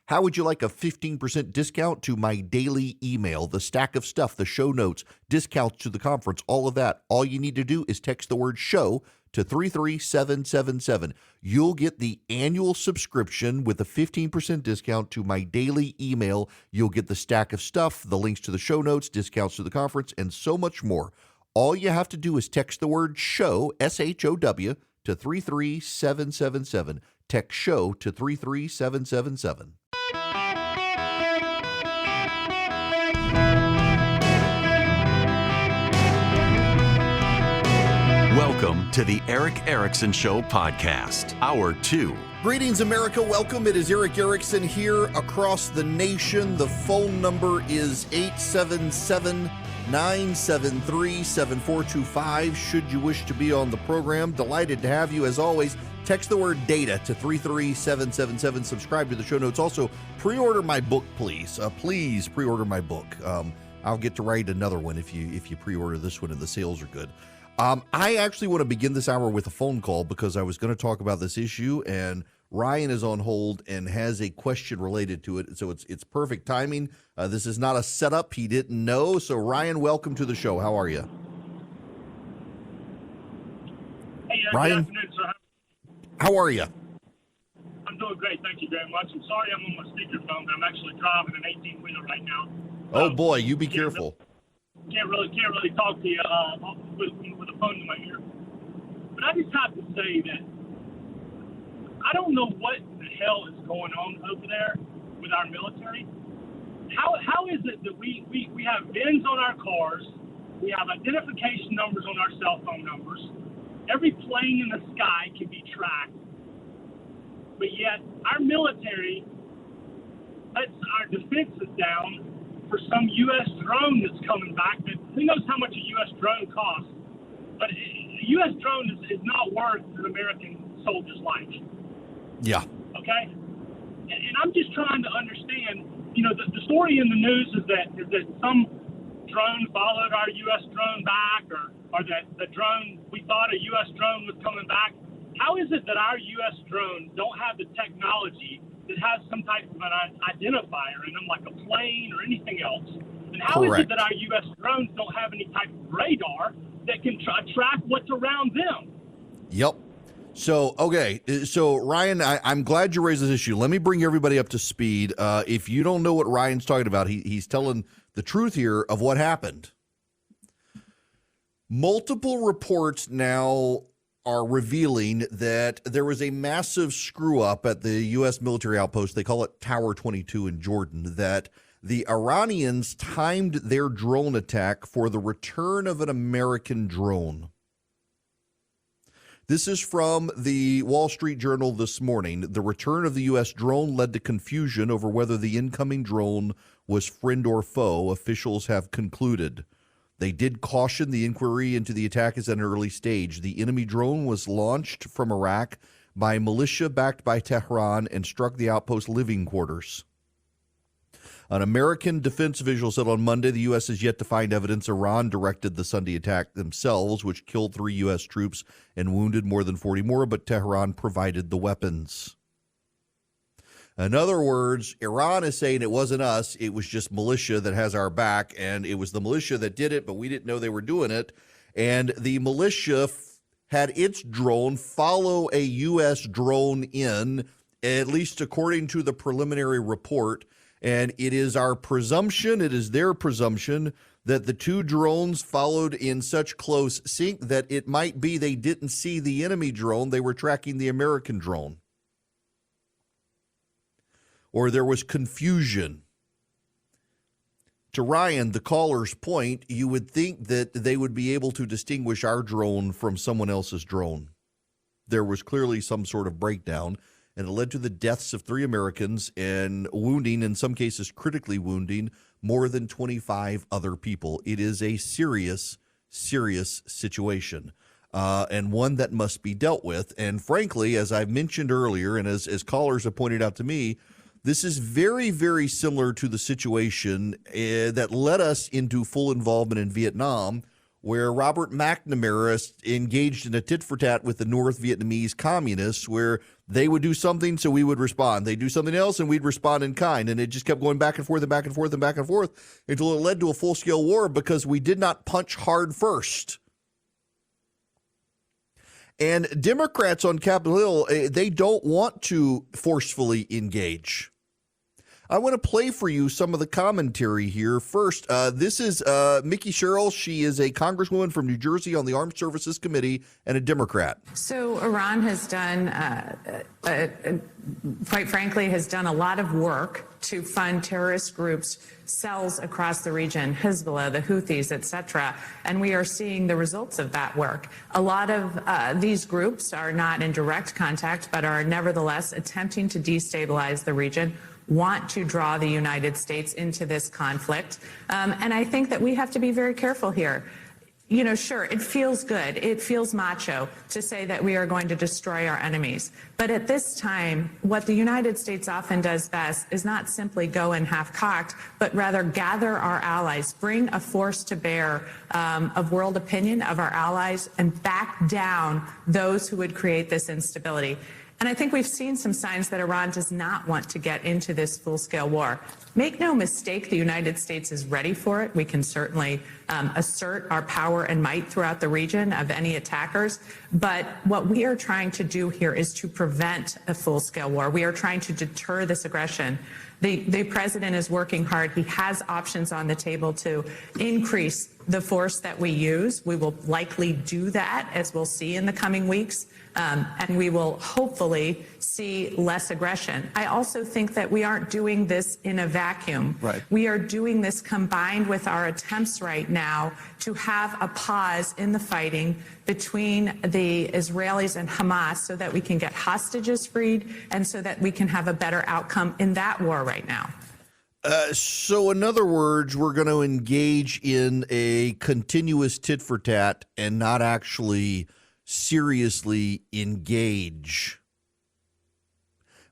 How would you like a 15% discount to my daily email, the stack of stuff, the show notes, discounts to the conference, all of that? All you need to do is text the word show to 33777. You'll get the annual subscription with a 15% discount to my daily email. You'll get the stack of stuff, the links to the show notes, discounts to the conference, and so much more. All you have to do is text the word show, SHOW, to 33777. Text show to 33777. Welcome to the Eric Erickson Show podcast, Hour 2. Greetings, America. Welcome. It is Eric Erickson here across the nation. The phone number is 877-973-7425. Should you wish to be on the program, delighted to have you. As always, text the word data to 33777. Subscribe to the show notes. Also, pre-order my book, please. Please pre-order my book. I'll get to write another one if you pre-order this one and the sales are good. I actually want to begin this hour with a phone call because I was going to talk about this issue, and Ryan is on hold and has a question related to it, so it's perfect timing. This is not a setup. He didn't know. So, Ryan, welcome to the show. How are you? Hey, Ryan? good afternoon, sir. How are you? I'm doing great. Thank you very much. I'm sorry I'm on my speakerphone, but I'm actually driving an 18-wheeler right now. Oh, boy, you be careful. Can't really talk to you with a phone in my ear. But I just have to say that I don't know what the hell is going on over there with our military. How is it that we have VINs on our cars, we have identification numbers on our cell phone numbers, every plane in the sky can be tracked, but yet our military lets our defenses down for some U.S. drone that's coming back? That who knows how much a U.S. drone costs, but a U.S. drone is not worth an American soldier's life. Yeah. Okay? And I'm just trying to understand, the story in the news is that some drone followed our U.S. drone back, or that the drone, we thought a U.S. drone was coming back. How is it that our U.S. drones don't have the technology that has some type of an identifier in them, like a plane or anything else? And how Correct. is it that our U.S. drones don't have any type of radar that can track what's around them? Yep. So, okay. So, Ryan, I'm glad you raised this issue. Let me bring everybody up to speed. If you don't know what Ryan's talking about, he's telling the truth here of what happened. Multiple reports now are revealing that there was a massive screw up at the U.S. military outpost. They call it Tower 22 in Jordan, that the Iranians timed their drone attack for the return of an American drone. This is from the Wall Street Journal this morning. The return of the U.S. drone led to confusion over whether the incoming drone was friend or foe, officials have concluded. They did caution the inquiry into the attack is at an early stage. The enemy drone was launched from Iraq by militia backed by Tehran and struck the outpost living quarters. An American defense official said on Monday the U.S. has yet to find evidence Iran directed the Sunday attack themselves, which killed 3 U.S. troops and wounded more than 40 more, but Tehran provided the weapons. In other words, Iran is saying it wasn't us, it was just militia that has our back, and it was the militia that did it, but we didn't know they were doing it. And the militia had its drone follow a U.S. drone in, at least according to the preliminary report. And it is our presumption, it is their presumption, that the two drones followed in such close sync that it might be they didn't see the enemy drone, they were tracking the American drone. Or there was confusion. To Ryan, the caller's point, you would think that they would be able to distinguish our drone from someone else's drone. There was clearly some sort of breakdown, and it led to the deaths of 3 Americans and wounding, in some cases critically wounding, more than 25 other people. It is a serious, serious situation. And one that must be dealt with. And frankly, as I've mentioned earlier, and as callers have pointed out to me, this is very, very similar to the situation that led us into full involvement in Vietnam, where Robert McNamara engaged in a tit-for-tat with the North Vietnamese communists, where they would do something, so we would respond. They'd do something else, and we'd respond in kind. And it just kept going back and forth and back and forth and back and forth until it led to a full-scale war because we did not punch hard first. And Democrats on Capitol Hill, they don't want to forcefully engage. I want to play for you some of the commentary here. First, this is Mickey Sherrill. She is a congresswoman from New Jersey on the Armed Services Committee and a Democrat. So Iran has done, quite frankly, has done a lot of work to fund terrorist groups, cells across the region, Hezbollah, the Houthis, etc. And we are seeing the results of that work. A lot of these groups are not in direct contact, but are nevertheless attempting to destabilize the region, want to draw the United States into this conflict. And I think that we have to be very careful here. You know, sure, it feels good. It feels macho to say that we are going to destroy our enemies. But at this time, what the United States often does best is not simply go in half-cocked, but rather gather our allies, bring a force to bear of world opinion of our allies, and back down those who would create this instability. And I think we've seen some signs that Iran does not want to get into this full-scale war. Make no mistake, the United States is ready for it. We can certainly assert our power and might throughout the region of any attackers. But what we are trying to do here is to prevent a full-scale war. We are trying to deter this aggression. The president is working hard. He has options on the table to increase the force that we use. We will likely do that, as we'll see in the coming weeks. And we will hopefully see less aggression. I also think that we aren't doing this in a vacuum. Right. We are doing this combined with our attempts right now to have a pause in the fighting between the Israelis and Hamas so that we can get hostages freed and so that we can have a better outcome in that war right now. So in other words, we're going to engage in a continuous tit for tat and not actually seriously engage.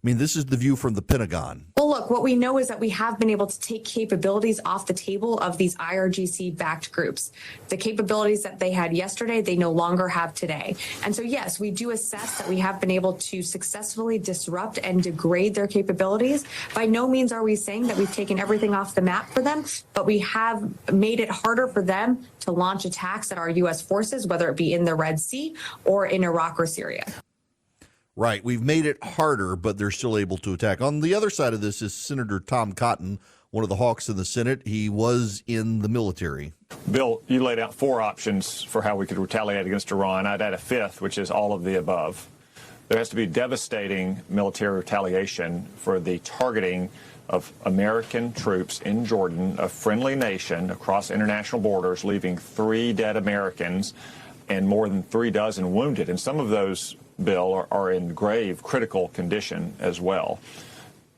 I mean, this is the view from the Pentagon. Well, look, what we know is that we have been able to take capabilities off the table of these IRGC-backed groups. The capabilities that they had yesterday, they no longer have today. And so, yes, we do assess that we have been able to successfully disrupt and degrade their capabilities. By no means are we saying that we've taken everything off the map for them, but we have made it harder for them to launch attacks at our U.S. forces, whether it be in the Red Sea or in Iraq or Syria. Right. We've made it harder, but they're still able to attack. On the other side of this is Senator Tom Cotton, one of the hawks in the Senate. He was in the military. Bill, you laid out 4 options for how we could retaliate against Iran. I'd add a 5th, which is all of the above. There has to be devastating military retaliation for the targeting of American troops in Jordan, a friendly nation across international borders, leaving 3 dead Americans and more than 3 dozen wounded. And some of those, Bill, are in grave critical condition as well.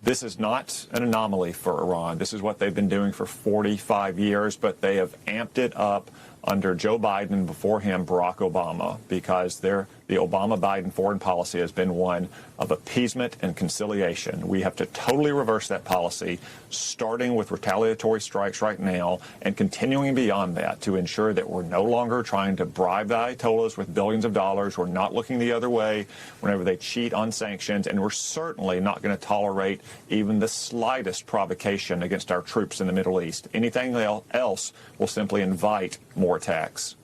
This is not an anomaly for Iran. This is what they've been doing for 45 years, but they have amped it up under Joe Biden and before him Barack Obama, because the Obama-Biden foreign policy has been one of appeasement and conciliation. We have to totally reverse that policy, starting with retaliatory strikes right now and continuing beyond that to ensure that we're no longer trying to bribe the Ayatollahs with billions of dollars. We're not looking the other way whenever they cheat on sanctions, and we're certainly not going to tolerate even the slightest provocation against our troops in the Middle East. Anything else will simply invite more attacks.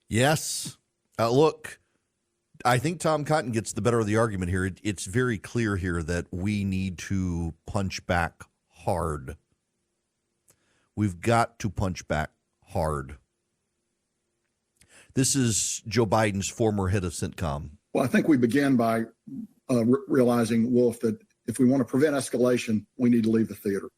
Yes. Look, I think Tom Cotton gets the better of the argument here. It's very clear here that we need to punch back hard. We've got to punch back hard. This is Joe Biden's former head of CENTCOM. Well, I think we begin by realizing, Wolf, that if we want to prevent escalation, we need to leave the theater.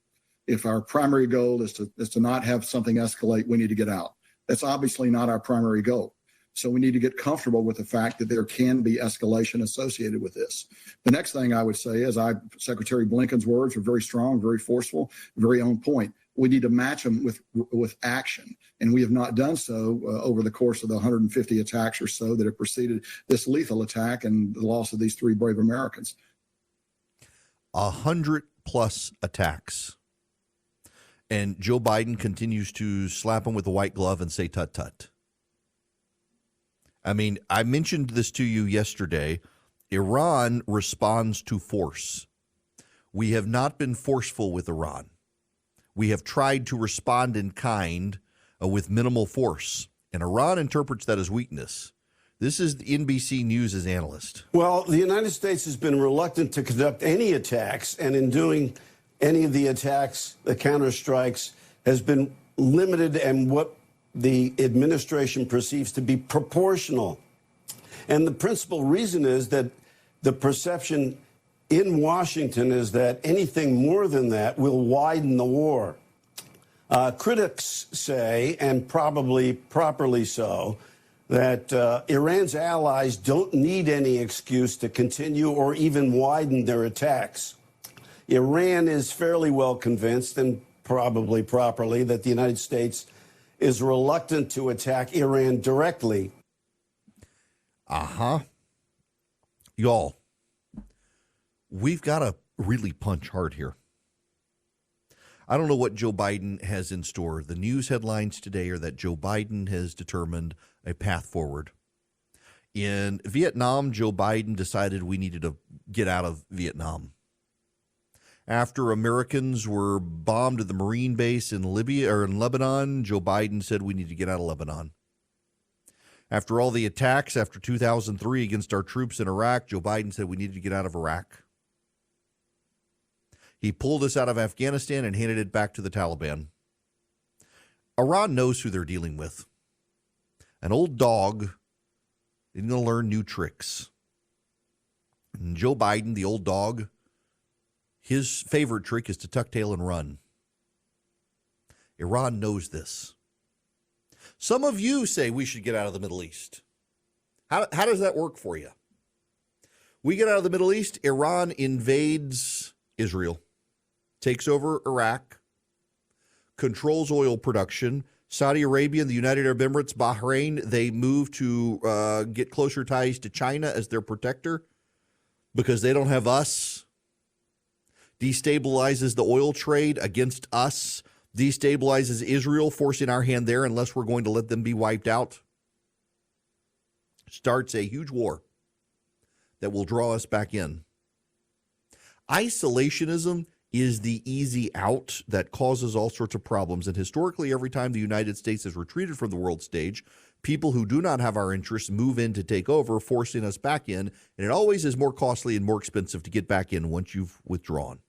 If our primary goal is to not have something escalate, we need to get out. That's obviously not our primary goal. So we need to get comfortable with the fact that there can be escalation associated with this. The next thing I would say is Secretary Blinken's words are very strong, very forceful, very on point. We need to match them with action. And we have not done so over the course of the 150 attacks or so that have preceded this lethal attack and the loss of these 3 brave Americans. 100+ attacks. And Joe Biden continues to slap him with a white glove and say, tut, tut. I mean, I mentioned this to you yesterday. Iran responds to force. We have not been forceful with Iran. We have tried to respond in kind with minimal force, and Iran interprets that as weakness. This is the NBC News' analyst. Well, the United States has been reluctant to conduct any attacks, and in doing any of the attacks, the counterstrikes, has been limited and what the administration perceives to be proportional. And the principal reason is that the perception in Washington is that anything more than that will widen the war. Critics say, and probably properly so, that Iran's allies don't need any excuse to continue or even widen their attacks. Iran is fairly well convinced, and probably properly, that the United States is reluctant to attack Iran directly. Y'all, we've got to really punch hard here. I don't know what Joe Biden has in store. The news headlines today are that Joe Biden has determined a path forward. In Vietnam, Joe Biden decided we needed to get out of Vietnam. After Americans were bombed at the Marine base in Libya or in Lebanon, Joe Biden said we need to get out of Lebanon. After all the attacks after 2003 against our troops in Iraq, Joe Biden said we needed to get out of Iraq. He pulled us out of Afghanistan and handed it back to the Taliban. Iran knows who they're dealing with. An old dog isn't going to learn new tricks. And Joe Biden, the old dog, his favorite trick is to tuck tail and run. Iran knows this. Some of you say we should get out of the Middle East. How does that work for you? We get out of the Middle East, Iran invades Israel, takes over Iraq, controls oil production. Saudi Arabia and the United Arab Emirates, Bahrain, they move to get closer ties to China as their protector because they don't have us. Destabilizes the oil trade against us. Destabilizes Israel, forcing our hand there unless we're going to let them be wiped out. Starts a huge war that will draw us back in. Isolationism is the easy out that causes all sorts of problems. And historically, every time the United States has retreated from the world stage, people who do not have our interests move in to take over, forcing us back in. And it always is more costly and more expensive to get back in once you've withdrawn.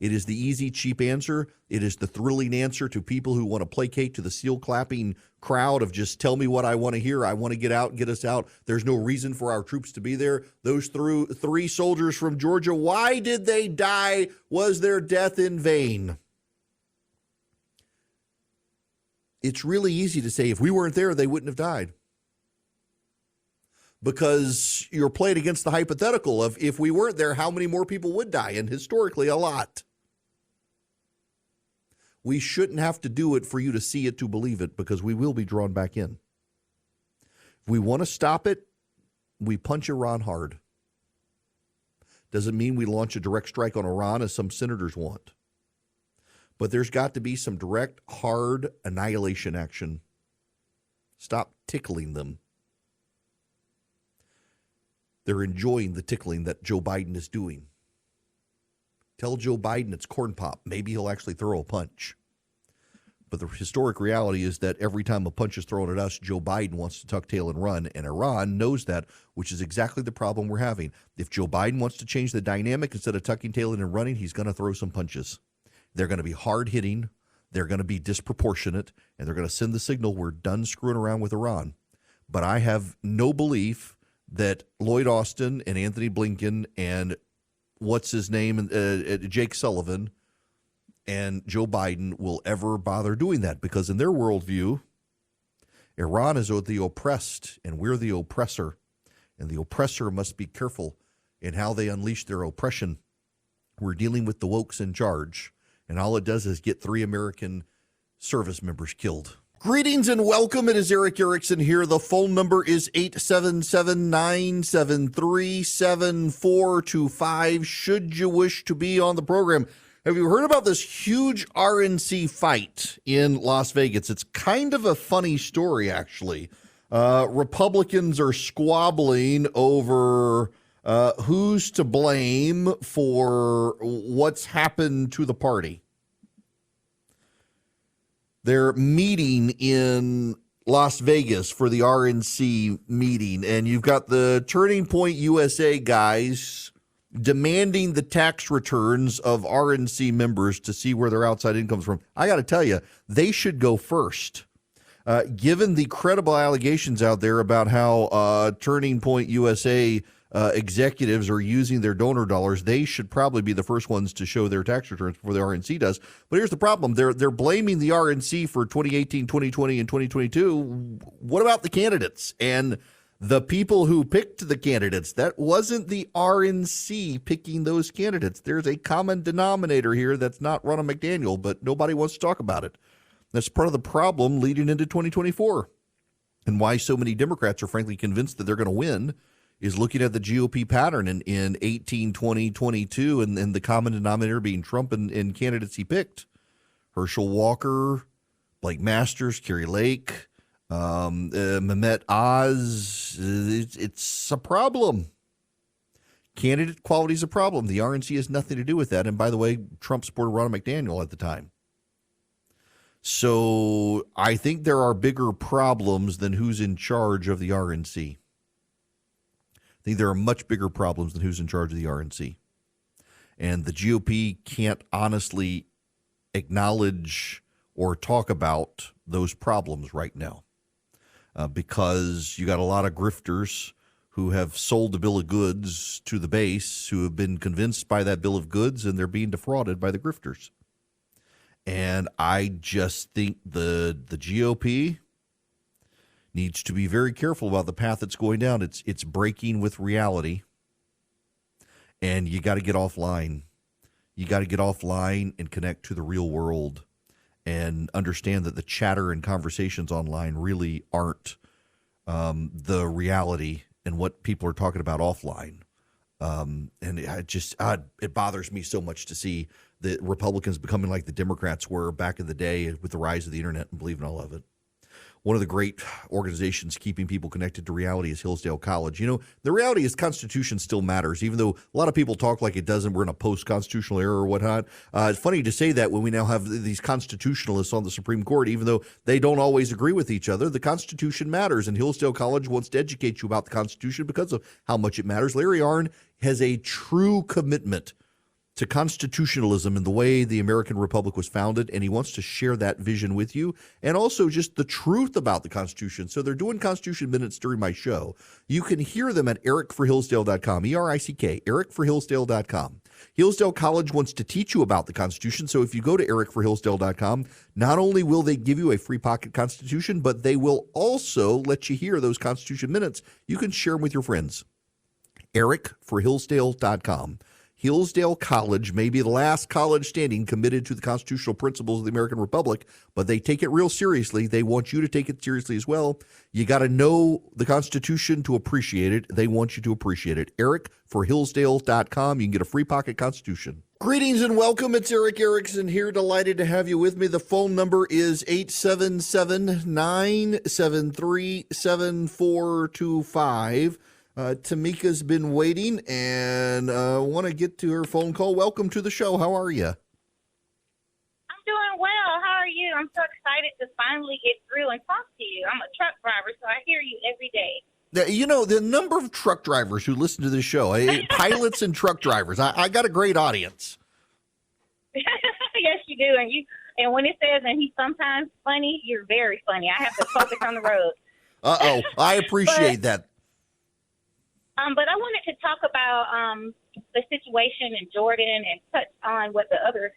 It is the easy, cheap answer. It is the thrilling answer to people who want to placate to the seal-clapping crowd of just tell me what I want to hear. I want to get out, get us out. There's no reason for our troops to be there. Those three soldiers from Georgia, why did they die? Was their death in vain? It's really easy to say if we weren't there, they wouldn't have died. Because you're played against the hypothetical of if we weren't there, how many more people would die? And historically, a lot. We shouldn't have to do it for you to see it, to believe it, because we will be drawn back in. If we want to stop it, we punch Iran hard. Doesn't mean we launch a direct strike on Iran as some senators want. But there's got to be some direct, hard annihilation action. Stop tickling them. They're enjoying the tickling that Joe Biden is doing. Tell Joe Biden it's corn pop. Maybe he'll actually throw a punch. But the historic reality is that every time a punch is thrown at us, Joe Biden wants to tuck tail and run. And Iran knows that, which is exactly the problem we're having. If Joe Biden wants to change the dynamic, instead of tucking tail and running, he's going to throw some punches. They're going to be hard hitting. They're going to be disproportionate. And they're going to send the signal we're done screwing around with Iran. But I have no belief that Lloyd Austin and Anthony Blinken and Jake Sullivan and Joe Biden will ever bother doing that, because in their worldview, Iran is the oppressed and we're the oppressor, and the oppressor must be careful in how they unleash their oppression. We're dealing with the wokes in charge, and all it does is get 3 American service members killed. Greetings and welcome. It is Eric Erickson here. The phone number is 877-973-7425. Should you wish to be on the program. Have you heard about this huge RNC fight in Las Vegas? It's kind of a funny story, actually. Republicans are squabbling over who's to blame for what's happened to the party. They're meeting in Las Vegas for the RNC meeting, and you've got the Turning Point USA guys demanding the tax returns of RNC members to see where their outside income's from. I got to tell you, they should go first. Given the credible allegations out there about how Turning Point USA executives are using their donor dollars, they should probably be the first ones to show their tax returns before the RNC does. But here's the problem. They're blaming the RNC for 2018, 2020, and 2022. What about the candidates and the people who picked the candidates? That wasn't the RNC picking those candidates. There's a common denominator here that's not Ronna McDaniel, but nobody wants to talk about it. That's part of the problem leading into 2024, and why so many Democrats are frankly convinced that they're going to win is looking at the GOP pattern in 18, 20, 22, and the common denominator being Trump and candidates he picked. Herschel Walker, Blake Masters, Kerry Lake, Mehmet Oz. It's a problem. Candidate quality is a problem. The RNC has nothing to do with that. And by the way, Trump supported Ronna McDaniel at the time. So I think there are bigger problems than who's in charge of the RNC. I think there are much bigger problems than who's in charge of the RNC. And the GOP can't honestly acknowledge or talk about those problems right now because you got a lot of grifters who have sold the bill of goods to the base, who have been convinced by that bill of goods, and they're being defrauded by the grifters. And I just think the GOP needs to be very careful about the path it's going down. It's breaking with reality, and you got to get offline. You got to get offline and connect to the real world and understand that the chatter and conversations online really aren't the reality and what people are talking about offline. And it bothers me so much to see the Republicans becoming like the Democrats were back in the day with the rise of the internet and believing all of it. One of the great organizations keeping people connected to reality is Hillsdale College. You know, the reality is Constitution still matters, even though a lot of people talk like it doesn't. We're in a post-constitutional era or whatnot. It's funny to say that when we now have these constitutionalists on the Supreme Court, even though they don't always agree with each other. The Constitution matters, and Hillsdale College wants to educate you about the Constitution because of how much it matters. Larry Arnn has a true commitment to constitutionalism and the way the American Republic was founded, and he wants to share that vision with you, and also just the truth about the Constitution. So they're doing Constitution Minutes during my show. You can hear them at ericforhillsdale.com, E-R-I-C-K, ericforhillsdale.com. Hillsdale College wants to teach you about the Constitution, so if you go to ericforhillsdale.com, not only will they give you a free pocket Constitution, but they will also let you hear those Constitution Minutes. You can share them with your friends. ericforhillsdale.com. Hillsdale College may be the last college standing committed to the constitutional principles of the American Republic, but they take it real seriously. They want you to take it seriously as well. You got to know the Constitution to appreciate it. They want you to appreciate it. ericforhillsdale.com. You can get a free pocket Constitution. Greetings and welcome. It's Eric Erickson here. Delighted to have you with me. The phone number is 877-973-7425. Tamika's been waiting and want to get to her phone call. Welcome to the show. How are you? I'm doing well. How are you? I'm so excited to finally get through and talk to you. I'm a truck driver, so I hear you every day. You know, the number of truck drivers who listen to this show, pilots and truck drivers, I got a great audience. Yes, you do. And when it says, and he's sometimes funny, you're very funny. I have to focus on the road. Uh-oh. I appreciate that. But I wanted to talk about the situation in Jordan and touch on what the other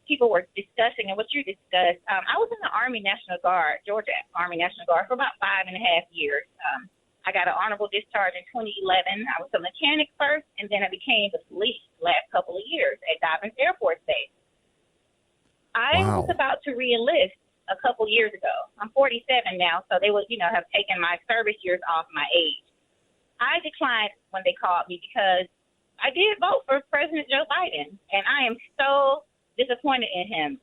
people were discussing and what you discussed. I was in the Army National Guard, Georgia Army National Guard, for about 5.5 years. I got an honorable discharge in 2011. I was a mechanic first, and then I became the police the last couple of years at Dobbins Air Force Base. I was about to re-enlist a couple years ago. I'm 47 now, so they would, have taken my service years off my age. I declined when they called me because I did vote for President Joe Biden, and I am so disappointed in him.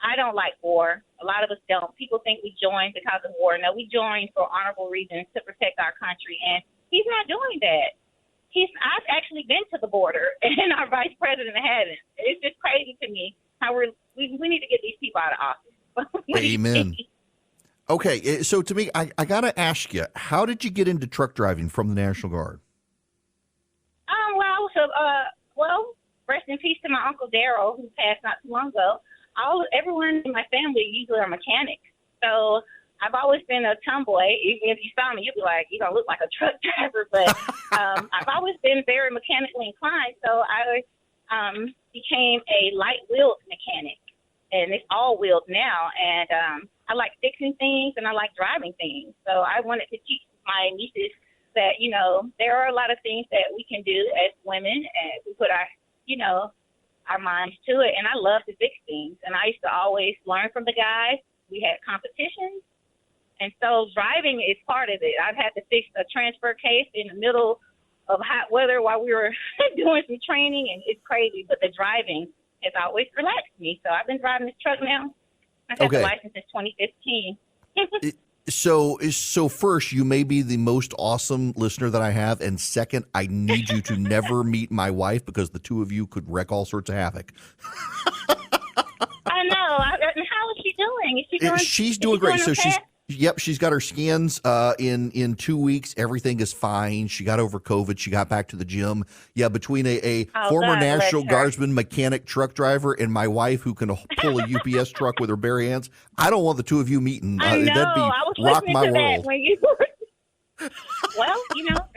I don't like war. A lot of us don't. People think we joined because of war. No, we joined for honorable reasons to protect our country, and he's not doing that. I've actually been to the border, and our vice president hasn't. It's just crazy to me how we need to get these people out of office. Amen. Okay, so to me, I got to ask you, how did you get into truck driving from the National Guard? Well, rest in peace to my Uncle Daryl, who passed not too long ago. Everyone in my family usually are mechanics. So I've always been a tomboy. Even if you saw me, you'd be like, you don't look like a truck driver. But I've always been very mechanically inclined. So I became a light-wheeled mechanic. And it's all wheeled now. And I like fixing things and I like driving things. So I wanted to teach my nieces that, there are a lot of things that we can do as women, and we put our minds to it. And I love to fix things. And I used to always learn from the guys. We had competitions. And so driving is part of it. I've had to fix a transfer case in the middle of hot weather while we were doing some training, and it's crazy. But the driving has always relaxed me. So I've been driving this truck now. I've had the license since 2015. So first, you may be the most awesome listener that I have, and second, I need you to never meet my wife because the two of you could wreak all sorts of havoc. I know. How is she doing? Is she doing? She's doing great. So she's got her scans in 2 weeks. Everything is fine. She got over COVID. She got back to the gym. Yeah, between a former National Guardsman mechanic truck driver and my wife who can pull a UPS truck with her bare hands, I don't want the two of you meeting. I know. That'd be I was rock listening my to world. that when you well,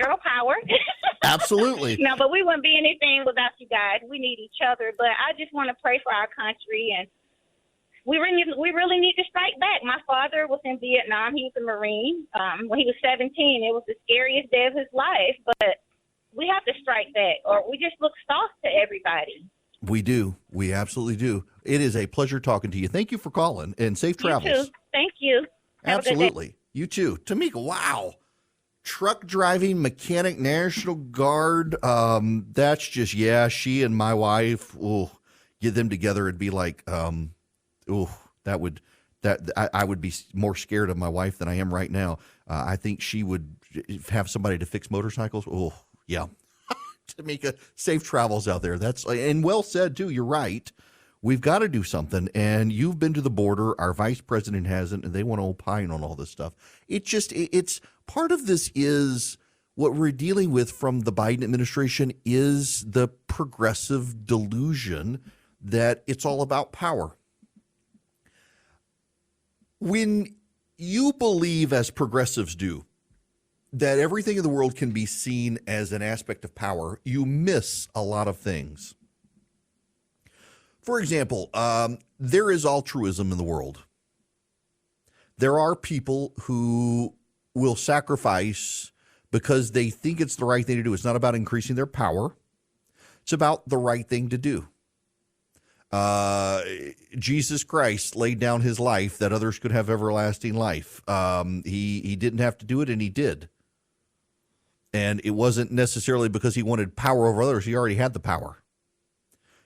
girl power. Absolutely. No, but we wouldn't be anything without you guys. We need each other. But I just want to pray for our country, and we really need to strike back. My father was in Vietnam. He was a Marine. When he was 17, it was the scariest day of his life. But we have to strike back, or we just look soft to everybody. We do. We absolutely do. It is a pleasure talking to you. Thank you for calling, and safe travels. You too. Thank you. Have Absolutely. A good day. You too. Tamika, wow. Truck driving, mechanic, National Guard. That's just, she and my wife, get them together. It'd be like, I would be more scared of my wife than I am right now. I think she would have somebody to fix motorcycles. Oh, yeah. Tamika, safe travels out there. And well said too. You're right. We've got to do something. And you've been to the border. Our vice president hasn't, and they want to opine on all this stuff. It's part of this is what we're dealing with from the Biden administration is the progressive delusion that it's all about power. When you believe, as progressives do, that everything in the world can be seen as an aspect of power, you miss a lot of things. For example, there is altruism in the world. There are people who will sacrifice because they think it's the right thing to do. It's not about increasing their power. It's about the right thing to do. Jesus Christ laid down his life that others could have everlasting life. He didn't have to do it, and he did. And it wasn't necessarily because he wanted power over others. He already had the power.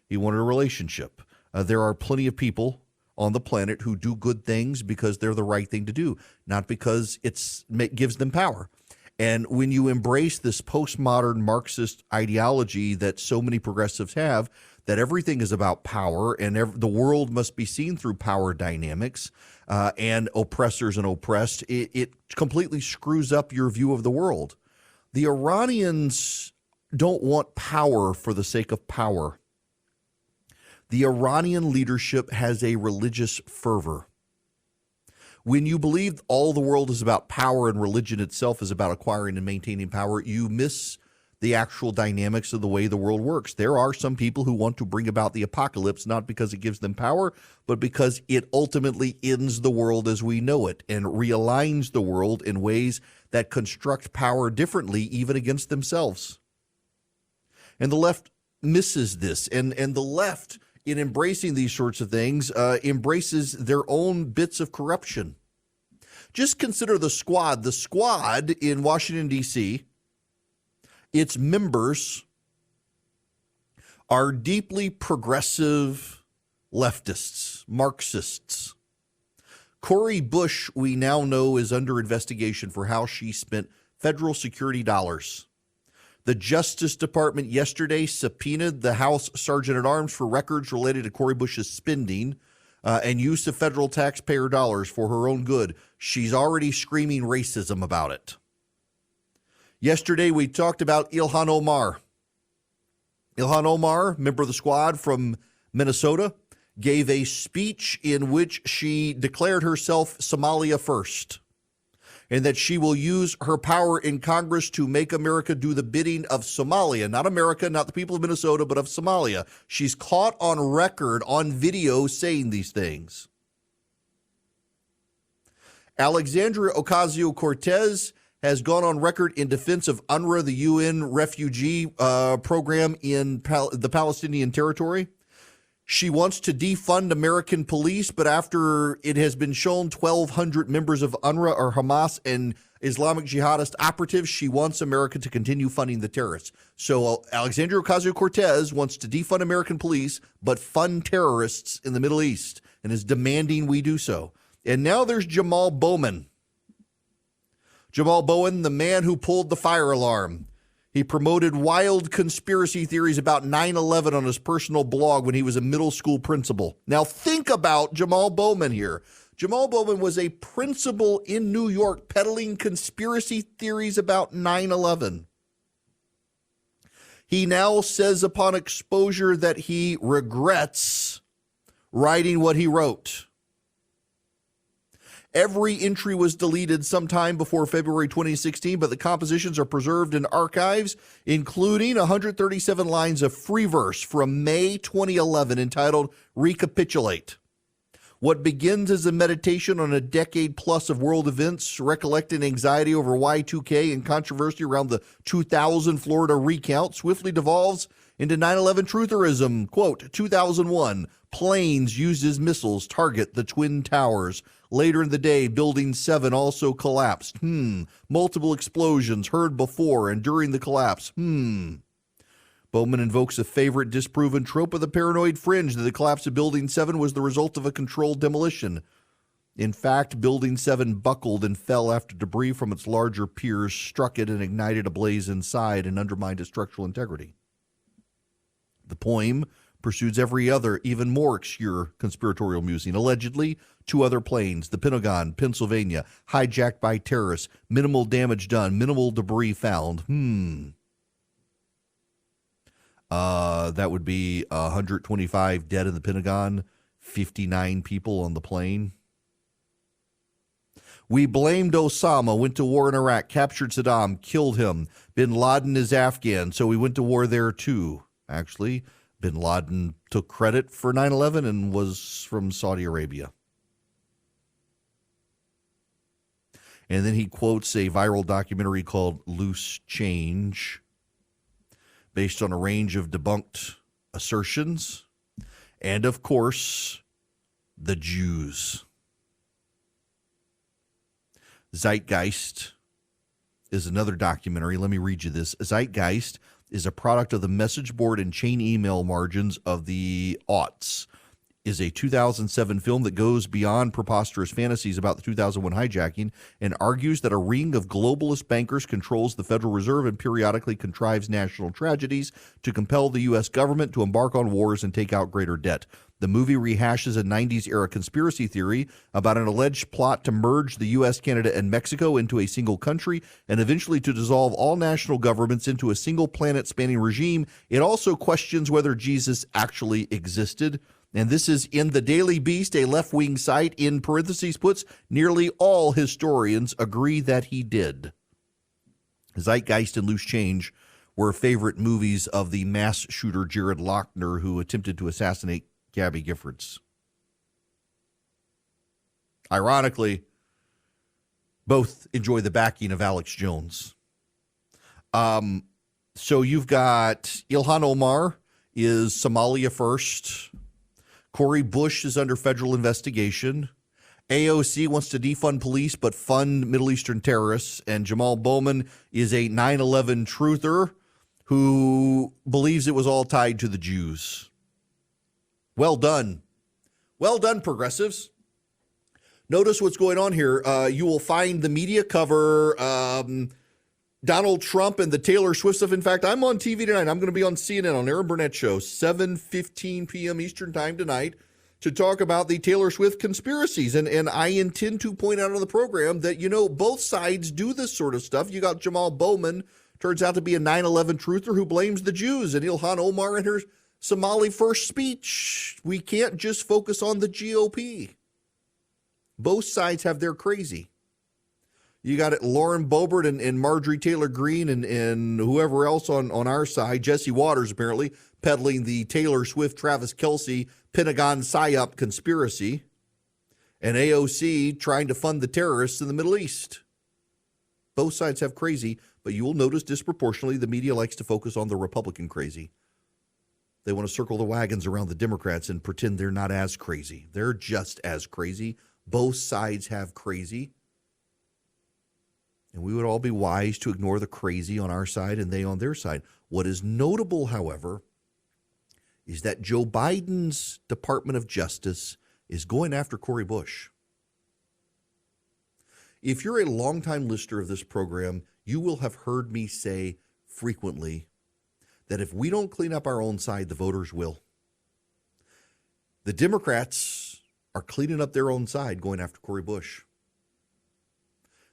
He wanted a relationship. There are plenty of people on the planet who do good things because they're the right thing to do, not because it gives them power. And when you embrace this postmodern Marxist ideology that so many progressives have, that everything is about power and the world must be seen through power dynamics and oppressors and oppressed, it completely screws up your view of the world. The Iranians don't want power for the sake of power. The Iranian leadership has a religious fervor. When you believe all the world is about power and religion itself is about acquiring and maintaining power, you miss the actual dynamics of the way the world works. There are some people who want to bring about the apocalypse, not because it gives them power, but because it ultimately ends the world as we know it and realigns the world in ways that construct power differently, even against themselves. And the left misses this. And the left, in embracing these sorts of things, embraces their own bits of corruption. Just consider the Squad. The Squad in Washington, D.C., its members are deeply progressive leftists, Marxists. Cori Bush, we now know, is under investigation for how she spent federal security dollars. The Justice Department yesterday subpoenaed the House Sergeant at Arms for records related to Cori Bush's spending and use of federal taxpayer dollars for her own good. She's already screaming racism about it. Yesterday, we talked about Ilhan Omar. Ilhan Omar, member of the squad from Minnesota, gave a speech in which she declared herself Somalia first, and that she will use her power in Congress to make America do the bidding of Somalia, not America, not the people of Minnesota, but of Somalia. She's caught on record, on video, saying these things. Alexandria Ocasio-Cortez has gone on record in defense of UNRWA, the UN refugee program in the Palestinian territory. She wants to defund American police, but after it has been shown 1,200 members of UNRWA are Hamas and Islamic jihadist operatives, she wants America to continue funding the terrorists. So Alexandria Ocasio-Cortez wants to defund American police, but fund terrorists in the Middle East, and is demanding we do so. And now there's Jamal Bowman. Jamal Bowman, the man who pulled the fire alarm. He promoted wild conspiracy theories about 9/11 on his personal blog when he was a middle school principal. Now think about Jamal Bowman here. Jamal Bowman was a principal in New York peddling conspiracy theories about 9/11. He now says upon exposure that he regrets writing what he wrote. Every entry was deleted sometime before February 2016, but the compositions are preserved in archives, including 137 lines of free verse from May 2011 entitled Recapitulate. What begins as a meditation on a decade plus of world events, recollecting anxiety over Y2K and controversy around the 2000 Florida recount, swiftly devolves into 9/11 trutherism. Quote, 2001, planes used as missiles target the Twin Towers. Later in the day, Building 7 also collapsed. Multiple explosions heard before and during the collapse. Bowman invokes a favorite disproven trope of the paranoid fringe that the collapse of Building 7 was the result of a controlled demolition. In fact, Building 7 buckled and fell after debris from its larger piers struck it and ignited a blaze inside and undermined its structural integrity. The poem pursues every other, even more obscure conspiratorial musing. Allegedly, 2 other planes, the Pentagon, Pennsylvania, hijacked by terrorists, minimal damage done, minimal debris found. That would be 125 dead in the Pentagon, 59 people on the plane. We blamed Osama, went to war in Iraq, captured Saddam, killed him. Bin Laden is Afghan, so we went to war there too. Actually, Bin Laden took credit for 9/11 and was from Saudi Arabia. And then he quotes a viral documentary called Loose Change, based on a range of debunked assertions. And, of course, the Jews. Zeitgeist is another documentary. Let me read you this. Zeitgeist is a product of the message board and chain email margins of the aughts, is a 2007 film that goes beyond preposterous fantasies about the 2001 hijacking and argues that a ring of globalist bankers controls the Federal Reserve and periodically contrives national tragedies to compel the U.S. government to embark on wars and take out greater debt. The movie rehashes a 90s-era conspiracy theory about an alleged plot to merge the U.S., Canada, and Mexico into a single country and eventually to dissolve all national governments into a single planet-spanning regime. It also questions whether Jesus actually existed. And this is in the Daily Beast, a left-wing site, in parentheses puts, nearly all historians agree that he did. Zeitgeist and Loose Change were favorite movies of the mass shooter Jared Lochner, who attempted to assassinate Gabby Giffords. Ironically, both enjoy the backing of Alex Jones. So you've got Ilhan Omar is Somalia first. Cori Bush is under federal investigation. AOC wants to defund police but fund Middle Eastern terrorists. And Jamal Bowman is a 9/11 truther who believes it was all tied to the Jews. Well done, Well done, progressives. Notice what's going on here. You will find the media cover Donald Trump and the Taylor Swift stuff. In fact, I'm on TV tonight. I'm going to be on CNN on Aaron Burnett Show, 7:15 p.m. Eastern Time tonight, to talk about the Taylor Swift conspiracies. And I intend to point out on the program that, both sides do this sort of stuff. You got Jamal Bowman, turns out to be a 9/11 truther who blames the Jews, and Ilhan Omar in her Somali first speech. We can't just focus on the GOP. Both sides have their crazy. You got it, Lauren Boebert and Marjorie Taylor Greene and whoever else on our side, Jesse Waters apparently, peddling the Taylor Swift, Travis Kelce, Pentagon PSYOP conspiracy, and AOC trying to fund the terrorists in the Middle East. Both sides have crazy, but you will notice disproportionately the media likes to focus on the Republican crazy. They want to circle the wagons around the Democrats and pretend they're not as crazy. They're just as crazy. Both sides have crazy. And we would all be wise to ignore the crazy on our side and they on their side. What is notable, however, is that Joe Biden's Department of Justice is going after Cori Bush. If you're a longtime listener of this program, you will have heard me say frequently that if we don't clean up our own side, the voters will. The Democrats are cleaning up their own side going after Cori Bush.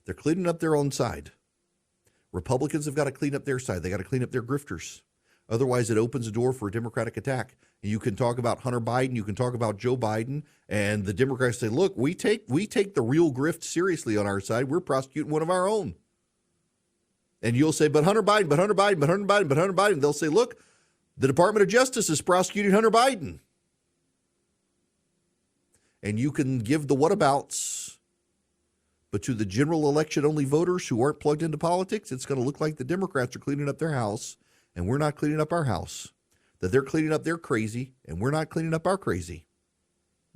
They're cleaning up their own side. Republicans have got to clean up their side. They got to clean up their grifters. Otherwise, it opens the door for a Democratic attack. And you can talk about Hunter Biden. You can talk about Joe Biden. And the Democrats say, look, we take the real grift seriously on our side. We're prosecuting one of our own. And you'll say, but Hunter Biden, but Hunter Biden, but Hunter Biden, but Hunter Biden. They'll say, look, the Department of Justice is prosecuting Hunter Biden. And you can give the whatabouts. But to the general election only voters who aren't plugged into politics, it's going to look like the Democrats are cleaning up their house and we're not cleaning up our house. That they're cleaning up their crazy and we're not cleaning up our crazy.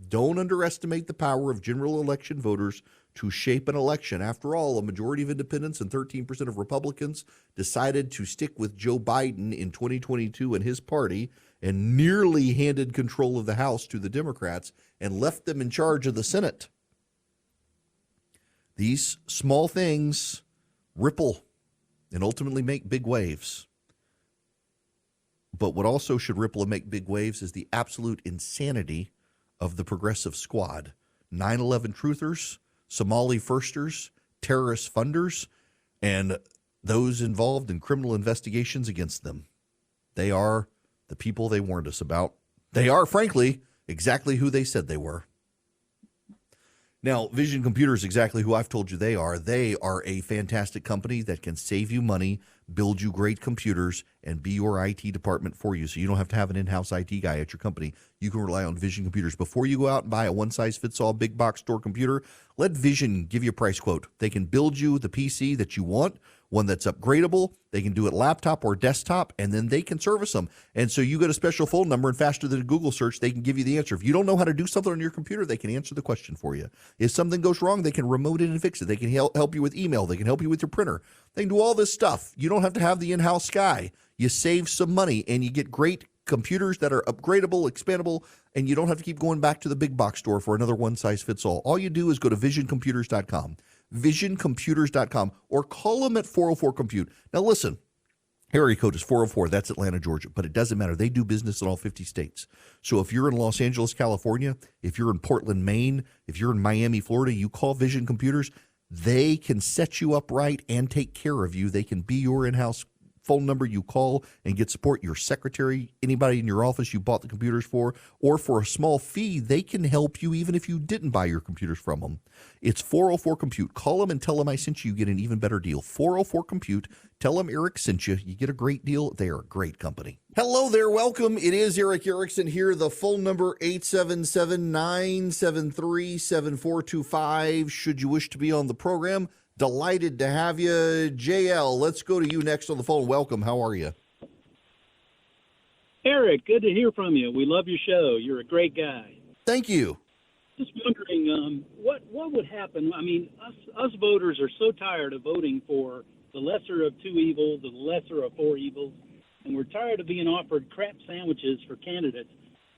Don't underestimate the power of general election voters to shape an election. After all, a majority of independents and 13% of Republicans decided to stick with Joe Biden in 2022 and his party and nearly handed control of the House to the Democrats and left them in charge of the Senate. These small things ripple and ultimately make big waves. But what also should ripple and make big waves is the absolute insanity of the progressive squad. 9/11 truthers, Somali firsters, terrorist funders, and those involved in criminal investigations against them. They are the people they warned us about. They are, frankly, exactly who they said they were. Now, Vision Computer is exactly who I've told you they are. They are a fantastic company that can save you money, build you great computers, and be your IT department for you. So you don't have to have an in-house IT guy at your company. You can rely on Vision Computers. Before you go out and buy a one-size-fits-all big box store computer, let Vision give you a price quote. They can build you the PC that you want, one that's upgradable. They can do it laptop or desktop, and then they can service them. And so you get a special phone number, and faster than a Google search, they can give you the answer. If you don't know how to do something on your computer, they can answer the question for you. If something goes wrong, they can remote it and fix it. They can help you with email. They can help you with your printer. They can do all this stuff. You don't have to have the in-house guy. You save some money, and you get great computers that are upgradable, expandable, and you don't have to keep going back to the big box store for another one-size-fits-all. All you do is go to visioncomputers.com. visioncomputers.com, or call them at 404-COMPUTE. Now listen, area code is 404. That's Atlanta, Georgia, but it doesn't matter. They do business in all 50 states. So if you're in Los Angeles, California, if you're in Portland, Maine, if you're in Miami, Florida, you call Vision Computers. They can set you up right and take care of you. They can be your in-house phone number. You call and get support. Your secretary, anybody in your office you bought the computers for, or for a small fee, they can help you even if you didn't buy your computers from them. It's 404-COMPUTE. Call them and tell them I sent you. You get an even better deal. 404-COMPUTE. Tell them Eric sent you. You get a great deal. They are a great company. Hello there. Welcome. It is Eric Erickson here. The phone number 877-973-7425. Should you wish to be on the program, delighted to have you. JL, let's go to you next on the phone. Welcome. How are you? Eric, good to hear from you. We love your show. You're a great guy. Thank you. Just wondering, what would happen? I mean, us voters are so tired of voting for the lesser of two evils, the lesser of four evils, and we're tired of being offered crap sandwiches for candidates.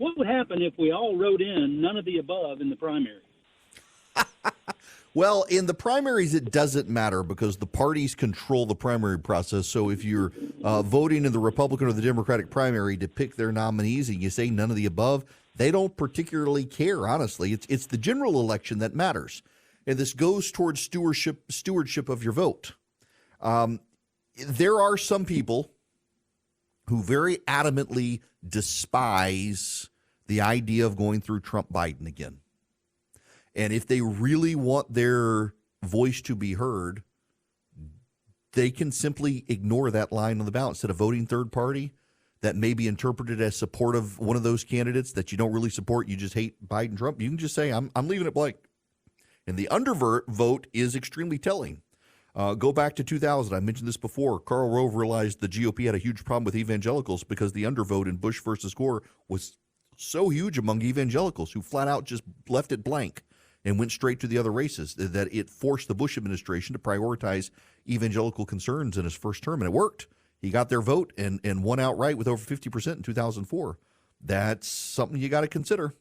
What would happen if we all wrote in none of the above in the primary? Well, in the primaries, it doesn't matter because the parties control the primary process. So if you're voting in the Republican or the Democratic primary to pick their nominees and you say none of the above, they don't particularly care, honestly. It's the general election that matters. And this goes towards stewardship of your vote. There are some people who very adamantly despise the idea of going through Trump-Biden again. And if they really want their voice to be heard, they can simply ignore that line on the ballot. Instead of voting third party that may be interpreted as support of one of those candidates that you don't really support, you just hate Biden, Trump, you can just say, I'm leaving it blank. And the undervote is extremely telling. Go back to 2000. I mentioned this before. Karl Rove realized the GOP had a huge problem with evangelicals because the undervote in Bush versus Gore was so huge among evangelicals who flat out just left it blank and went straight to the other races, that it forced the Bush administration to prioritize evangelical concerns in his first term, and it worked. He got their vote and won outright with over 50% in 2004. That's something you got to consider.